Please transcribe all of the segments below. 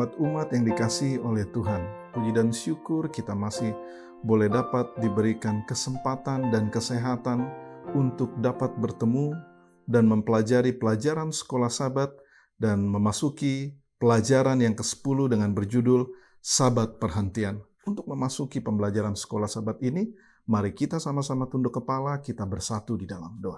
umat-umat yang dikasihi oleh Tuhan. Puji dan syukur kita masih boleh dapat diberikan kesempatan dan kesehatan untuk dapat bertemu dan mempelajari pelajaran sekolah Sabat dan memasuki pelajaran yang ke-10 dengan berjudul Sabat Perhentian. Untuk memasuki pembelajaran sekolah Sabat ini, mari kita sama-sama tunduk kepala, kita bersatu di dalam doa.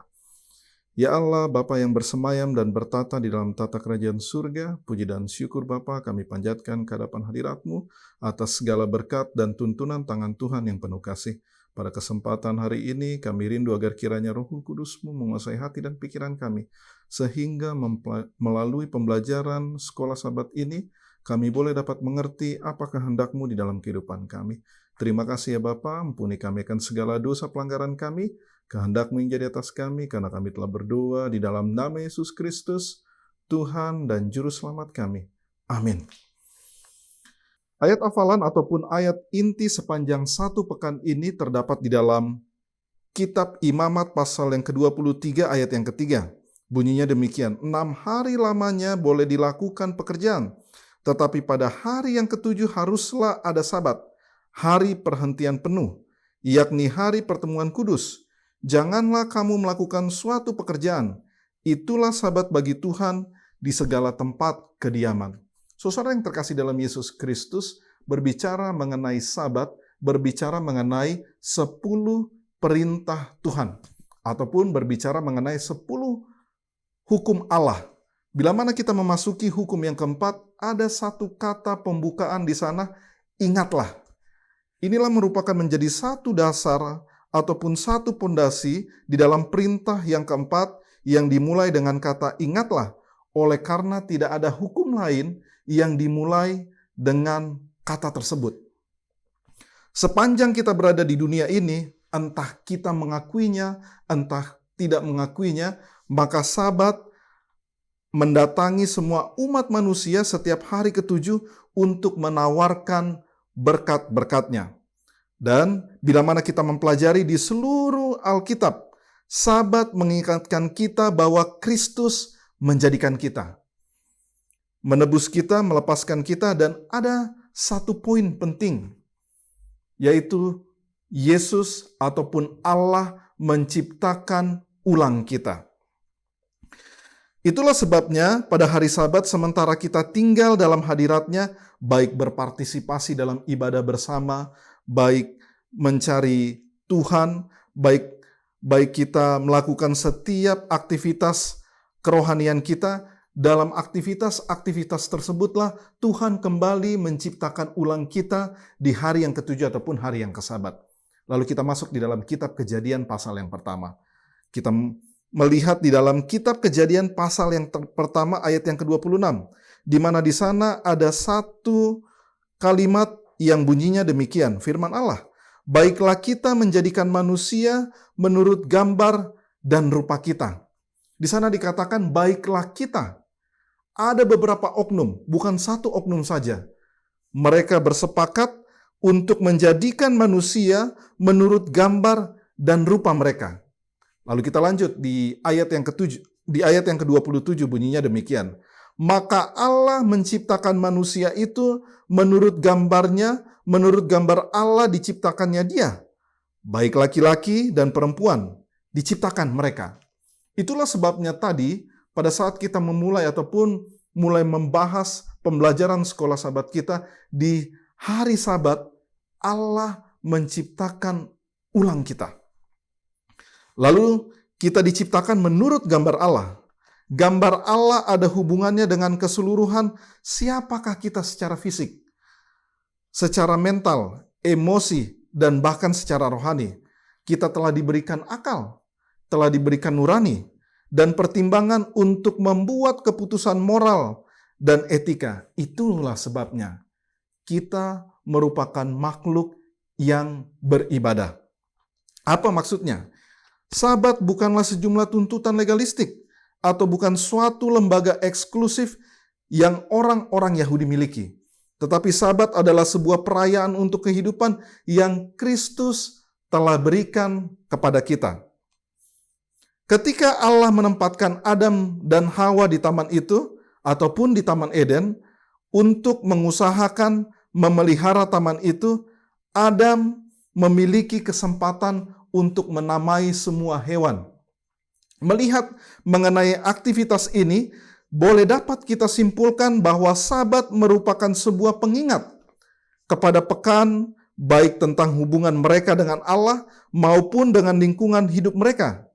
Ya Allah, Bapa yang bersemayam dan bertata di dalam tata kerajaan surga, puji dan syukur Bapa kami panjatkan ke hadapan hadirat-Mu atas segala berkat dan tuntunan tangan Tuhan yang penuh kasih. Pada kesempatan hari ini kami rindu agar kiranya Roh Kudus-Mu menguasai hati dan pikiran kami, sehingga melalui pembelajaran sekolah Sabat ini, kami boleh dapat mengerti apa kehendak-Mu di dalam kehidupan kami. Terima kasih ya Bapa, ampuni kami akan segala dosa pelanggaran kami, kehendak-Mu yang jadi atas kami, karena kami telah berdoa di dalam nama Yesus Kristus, Tuhan dan Juru Selamat kami. Amin. Ayat hafalan ataupun ayat inti sepanjang satu pekan ini terdapat di dalam Kitab Imamat pasal yang ke-23 ayat yang ketiga. Bunyinya demikian, 6 hari lamanya boleh dilakukan pekerjaan, tetapi pada hari yang ke-7 haruslah ada Sabat, hari perhentian penuh, yakni hari pertemuan kudus. Janganlah kamu melakukan suatu pekerjaan. Itulah Sabat bagi Tuhan di segala tempat kediaman. Saudara yang terkasih dalam Yesus Kristus, berbicara mengenai Sabat, berbicara mengenai 10 perintah Tuhan. Ataupun berbicara mengenai 10 hukum Allah. Bila mana kita memasuki hukum yang keempat, ada satu kata pembukaan di sana, ingatlah. Inilah merupakan menjadi satu dasar ataupun satu pondasi di dalam perintah yang keempat yang dimulai dengan kata ingatlah, oleh karena tidak ada hukum lain yang dimulai dengan kata tersebut. Sepanjang kita berada di dunia ini, entah kita mengakuinya, entah tidak mengakuinya, maka Sabat mendatangi semua umat manusia setiap hari ke-7 untuk menawarkan berkat-berkatnya. Dan bila mana kita mempelajari di seluruh Alkitab, Sabat mengingatkan kita bahwa Kristus menjadikan kita, menebus kita, melepaskan kita, dan ada satu poin penting, yaitu Yesus ataupun Allah menciptakan ulang kita. Itulah sebabnya pada hari Sabat sementara kita tinggal dalam hadirat-Nya, baik berpartisipasi dalam ibadah bersama, baik mencari Tuhan, baik kita melakukan setiap aktivitas kerohanian kita, dalam aktivitas-aktivitas tersebutlah Tuhan kembali menciptakan ulang kita di hari yang ke-7 ataupun hari yang ke-Sabat. Lalu kita masuk di dalam kitab Kejadian pasal yang pertama. Kita melihat di dalam kitab Kejadian pasal yang pertama ayat yang ke-26, di mana di sana ada satu kalimat yang bunyinya demikian, firman Allah, baiklah kita menjadikan manusia menurut gambar dan rupa kita. Di sana dikatakan baiklah kita. Ada beberapa oknum, bukan satu oknum saja. Mereka bersepakat untuk menjadikan manusia menurut gambar dan rupa mereka. Lalu kita lanjut di ayat yang ke-7, di ayat yang ke-27 bunyinya demikian. Maka Allah menciptakan manusia itu menurut gambarnya, menurut gambar Allah diciptakannya dia. Baik laki-laki dan perempuan diciptakan mereka. Itulah sebabnya tadi pada saat kita memulai ataupun mulai membahas pembelajaran sekolah Sabat kita, di hari Sabat Allah menciptakan ulang kita. Lalu kita diciptakan menurut gambar Allah. Gambar Allah ada hubungannya dengan keseluruhan siapakah kita secara fisik, secara mental, emosi, dan bahkan secara rohani. Kita telah diberikan akal, telah diberikan nurani, dan pertimbangan untuk membuat keputusan moral dan etika. Itulah sebabnya kita merupakan makhluk yang beribadah. Apa maksudnya? Sabat bukanlah sejumlah tuntutan legalistik, atau bukan suatu lembaga eksklusif yang orang-orang Yahudi miliki. Tetapi Sabat adalah sebuah perayaan untuk kehidupan yang Kristus telah berikan kepada kita. Ketika Allah menempatkan Adam dan Hawa di taman itu, ataupun di Taman Eden, untuk mengusahakan memelihara taman itu, Adam memiliki kesempatan untuk menamai semua hewan. Melihat mengenai aktivitas ini, boleh dapat kita simpulkan bahwa Sabat merupakan sebuah pengingat kepada pekan, baik tentang hubungan mereka dengan Allah maupun dengan lingkungan hidup mereka.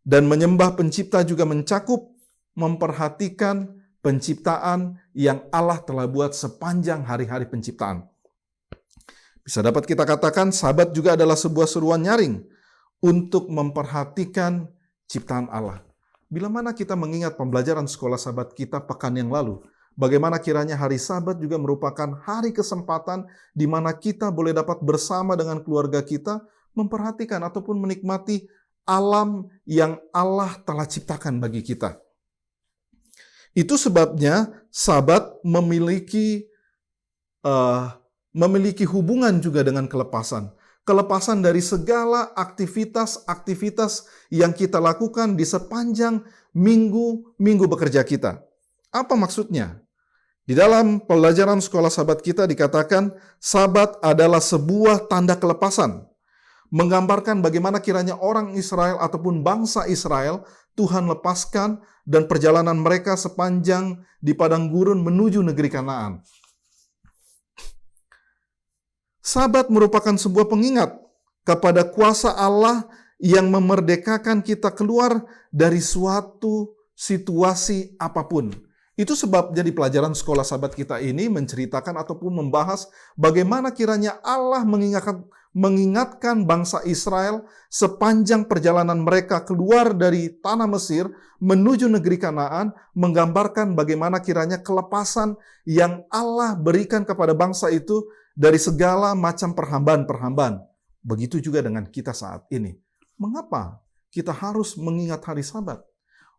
Dan menyembah pencipta juga mencakup memperhatikan penciptaan yang Allah telah buat sepanjang hari-hari penciptaan. Bisa dapat kita katakan Sabat juga adalah sebuah seruan nyaring untuk memperhatikan ciptaan Allah. Bila mana kita mengingat pembelajaran sekolah Sabat kita pekan yang lalu, bagaimana kiranya hari Sabat juga merupakan hari kesempatan di mana kita boleh dapat bersama dengan keluarga kita memperhatikan ataupun menikmati alam yang Allah telah ciptakan bagi kita. Itu sebabnya Sabat memiliki hubungan juga dengan kelepasan. Kelepasan dari segala aktivitas-aktivitas yang kita lakukan di sepanjang minggu bekerja kita. Apa maksudnya? Di dalam pelajaran sekolah Sabat kita dikatakan, Sabat adalah sebuah tanda kelepasan. Menggambarkan bagaimana kiranya orang Israel ataupun bangsa Israel, Tuhan lepaskan dan perjalanan mereka sepanjang di padang gurun menuju negeri Kanaan. Sabat merupakan sebuah pengingat kepada kuasa Allah yang memerdekakan kita keluar dari suatu situasi apapun. Itu sebabnya di pelajaran sekolah Sabat kita ini menceritakan ataupun membahas bagaimana kiranya Allah mengingatkan bangsa Israel sepanjang perjalanan mereka keluar dari tanah Mesir menuju negeri Kanaan, menggambarkan bagaimana kiranya kelepasan yang Allah berikan kepada bangsa itu dari segala macam perhambaan-perhambaan. Begitu juga dengan kita saat ini. Mengapa kita harus mengingat hari Sabat?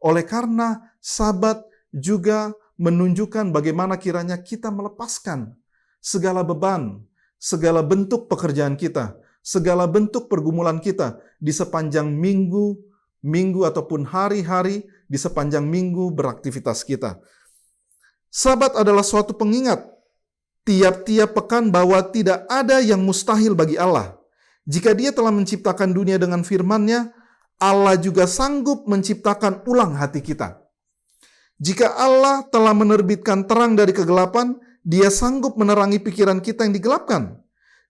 Oleh karena Sabat juga menunjukkan bagaimana kiranya kita melepaskan segala beban, segala bentuk pekerjaan kita, segala bentuk pergumulan kita di sepanjang minggu ataupun hari-hari di sepanjang minggu beraktivitas kita. Sabat adalah suatu pengingat tiap-tiap pekan bahwa tidak ada yang mustahil bagi Allah. Jika Dia telah menciptakan dunia dengan firman-Nya, Allah juga sanggup menciptakan ulang hati kita. Jika Allah telah menerbitkan terang dari kegelapan, Dia sanggup menerangi pikiran kita yang digelapkan.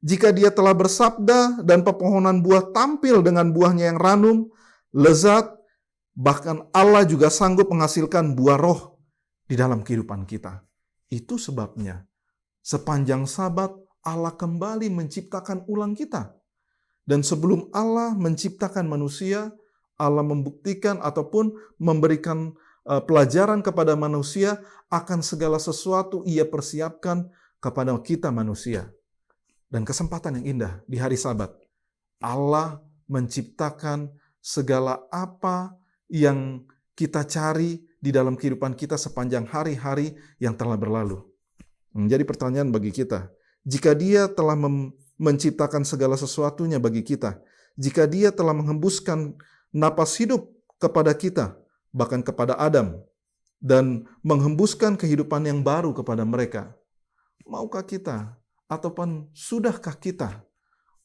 Jika Dia telah bersabda dan pepohonan buah tampil dengan buahnya yang ranum, lezat, bahkan Allah juga sanggup menghasilkan buah roh di dalam kehidupan kita. Itu sebabnya sepanjang Sabat, Allah kembali menciptakan ulang kita. Dan sebelum Allah menciptakan manusia, Allah membuktikan ataupun memberikan pelajaran kepada manusia akan segala sesuatu Ia persiapkan kepada kita manusia. Dan kesempatan yang indah di hari Sabat, Allah menciptakan segala apa yang kita cari di dalam kehidupan kita sepanjang hari-hari yang telah berlalu. Menjadi pertanyaan bagi kita, jika Dia telah menciptakan segala sesuatunya bagi kita, jika Dia telah menghembuskan napas hidup kepada kita, bahkan kepada Adam, dan menghembuskan kehidupan yang baru kepada mereka, maukah kita ataupun sudahkah kita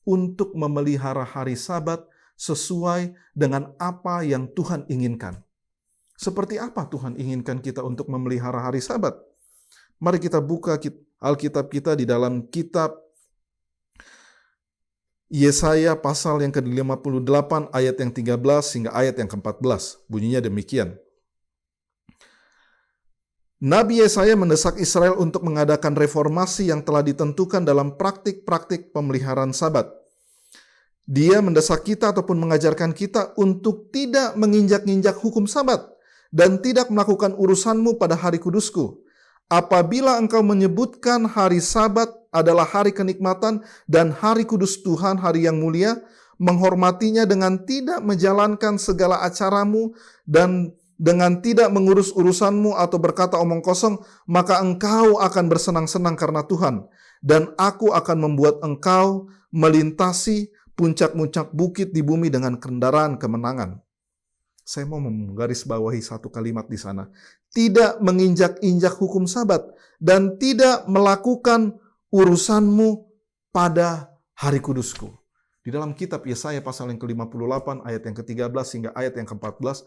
untuk memelihara hari Sabat sesuai dengan apa yang Tuhan inginkan? Seperti apa Tuhan inginkan kita untuk memelihara hari Sabat? Mari kita buka Alkitab kita di dalam kitab Yesaya pasal yang ke-58 ayat yang 13 hingga ayat yang ke-14. Bunyinya demikian. Nabi Yesaya mendesak Israel untuk mengadakan reformasi yang telah ditentukan dalam praktik-praktik pemeliharaan Sabat. Dia mendesak kita ataupun mengajarkan kita untuk tidak menginjak-injak hukum Sabat dan tidak melakukan urusanmu pada hari kudusku. Apabila engkau menyebutkan hari Sabat adalah hari kenikmatan dan hari kudus Tuhan, hari yang mulia, menghormatinya dengan tidak menjalankan segala acaramu dan dengan tidak mengurus urusanmu atau berkata omong kosong, maka engkau akan bersenang-senang karena Tuhan. Dan aku akan membuat engkau melintasi puncak-puncak bukit di bumi dengan kendaraan kemenangan. Saya mau menggarisbawahi satu kalimat di sana. Tidak menginjak-injak hukum Sabat dan tidak melakukan urusanmu pada hari kudusku. Di dalam kitab Yesaya pasal yang ke-58 ayat yang ke-13 hingga ayat yang ke-14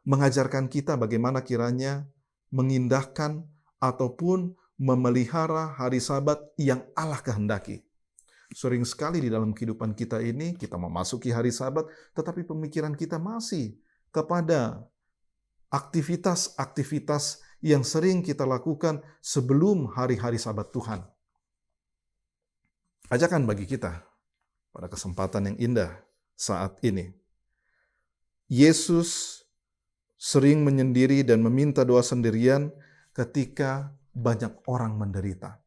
mengajarkan kita bagaimana kiranya mengindahkan ataupun memelihara hari Sabat yang Allah kehendaki. Sering sekali di dalam kehidupan kita ini, kita memasuki hari Sabat, tetapi pemikiran kita masih kepada aktivitas-aktivitas yang sering kita lakukan sebelum hari-hari Sabat Tuhan. Ajakan bagi kita pada kesempatan yang indah saat ini. Yesus sering menyendiri dan meminta doa sendirian ketika banyak orang menderita.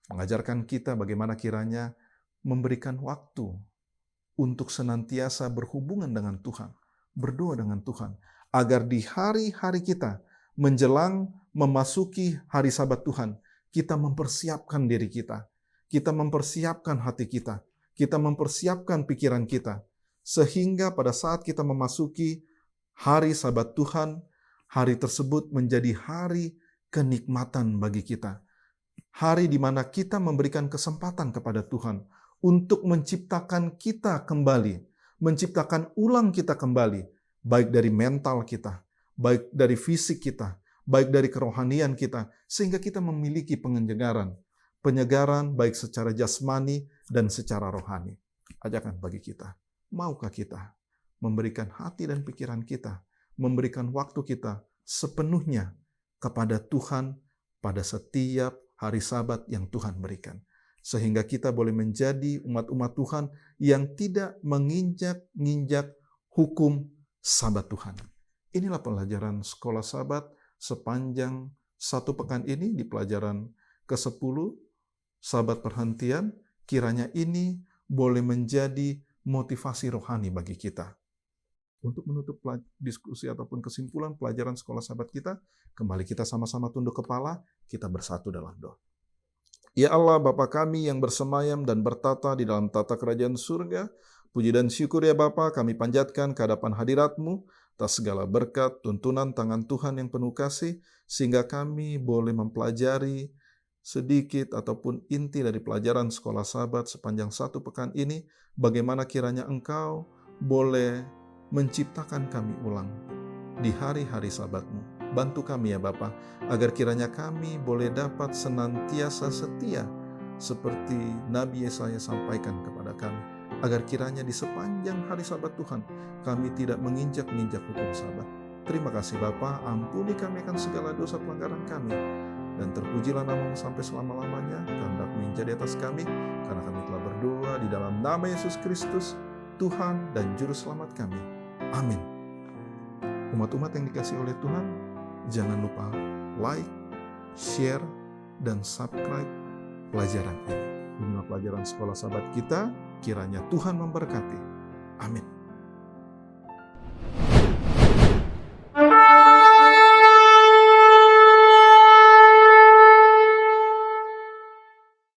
Mengajarkan kita bagaimana kiranya memberikan waktu untuk senantiasa berhubungan dengan Tuhan, berdoa dengan Tuhan, agar di hari-hari kita menjelang memasuki hari Sabat Tuhan, kita mempersiapkan diri kita mempersiapkan hati kita mempersiapkan pikiran kita, sehingga pada saat kita memasuki hari Sabat Tuhan, hari tersebut menjadi hari kenikmatan bagi kita. Hari di mana kita memberikan kesempatan kepada Tuhan untuk menciptakan kita kembali, menciptakan ulang kita kembali, baik dari mental kita, baik dari fisik kita, baik dari kerohanian kita, sehingga kita memiliki penyegaran baik secara jasmani dan secara rohani. Ajakan bagi kita, maukah kita memberikan hati dan pikiran kita, memberikan waktu kita sepenuhnya kepada Tuhan pada setiap hari Sabat yang Tuhan berikan, sehingga kita boleh menjadi umat-umat Tuhan yang tidak menginjak-injak hukum Sabat Tuhan. Inilah pelajaran sekolah Sabat sepanjang satu pekan ini di pelajaran ke-10, Sabat perhentian. Kiranya ini boleh menjadi motivasi rohani bagi kita. Untuk menutup diskusi ataupun kesimpulan pelajaran sekolah Sabat kita, kembali kita sama-sama tunduk kepala, kita bersatu dalam doa. Ya Allah, Bapa kami yang bersemayam dan bertata di dalam tata kerajaan surga, puji dan syukur ya Bapa, kami panjatkan ke hadapan hadirat-Mu atas segala berkat, tuntunan tangan Tuhan yang penuh kasih, sehingga kami boleh mempelajari sedikit ataupun inti dari pelajaran sekolah Sabat sepanjang satu pekan ini, bagaimana kiranya Engkau boleh menciptakan kami ulang di hari-hari Sabat-Mu. Bantu kami ya Bapa, agar kiranya kami boleh dapat senantiasa setia seperti Nabi Yesaya sampaikan kepada kami, agar kiranya di sepanjang hari Sabat Tuhan kami tidak menginjak-injak hukum Sabat. Terima kasih Bapa, ampuni kami akan segala dosa pelanggaran kami, dan terpujilah nama-Mu sampai selama-lamanya. Kehendak-Mu yang jadi atas kami, karena kami telah berdoa di dalam nama Yesus Kristus, Tuhan dan Juru Selamat kami. Amin. Umat-umat yang dikasihi oleh Tuhan, jangan lupa like, share, dan subscribe pelajaran ini. Inilah pelajaran sekolah Sabat kita, kiranya Tuhan memberkati. Amin.